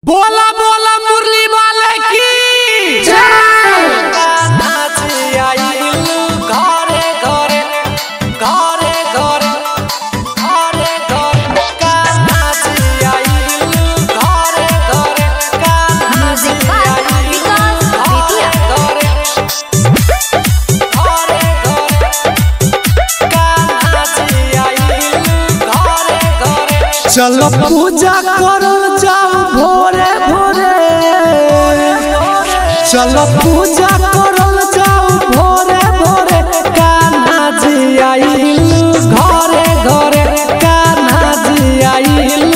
बोला बोला मुरली वाले की जय। नाची आई घरे घरे घरे घरे घरे घरे का नाची आई घरे घरे का म्यूजिक बाय विकास बेतिया। घरे घरे घरे का नाची आई घरे घरे। चलो पूजा करो जाओ भोरे भोरे, चलो पूजा करल जाओ भोरे भोरे। कान्हा जी आइल घरे घरे, कान्हा जी आइल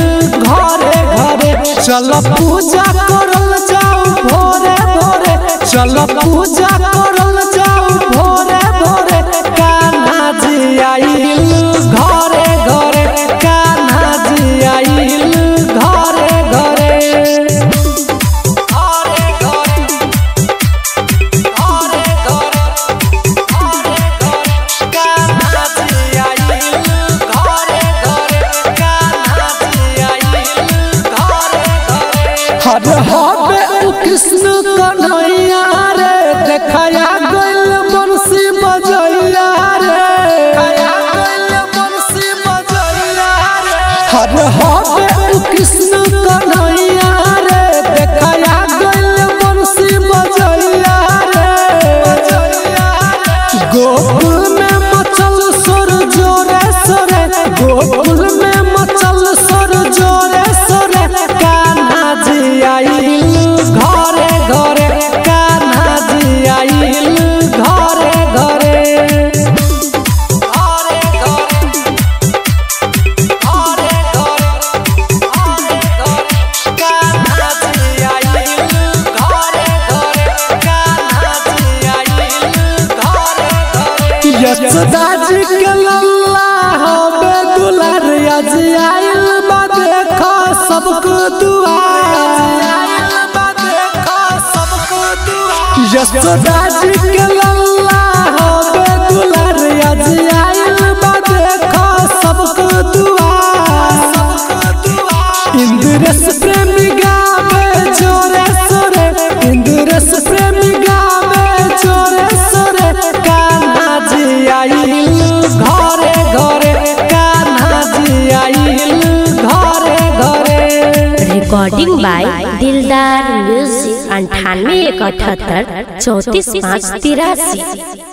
घरे घरे। चलो पूजा करल जाओ भोरे भोरे, चलो पूजा करल जाओ भोरे भोरे। कान्हा जी आइल घरे घरे, कान्हा जी आइल घरे घरे। हर हबे कृष्ण कन्हैया रे, देखाया गइल बंसी बजैया रे, हर हबे कृष्ण कन्हैया रे, देखाया गइल बंसी बजैया रे। गोकुल में मचल सोर जोरे सोरे, गोकुल में मचल सोर जोरे सोरे। कान्हा जी आइल घरे घरे, कान्हा जी आइल घरे घरे। यशोदा जी के लल्ला होबे दुलारिया जी आइल बा देखो सबको दुआ। यशोदा जी के लल्ला होबे दुलारिया जी आइल बा देखो सबको दुआ। इंद्रेश प्रेमी गावे जोरे सोरे, इंद्रेश प्रेमी गावे जोरे सोरे। कान्हा जी आइल घरे घरे, कान्हा जी आइल घरे घरे। रिकॉर्डिंग बाय दिलदार म्यूजिक 98 178 34 5 83।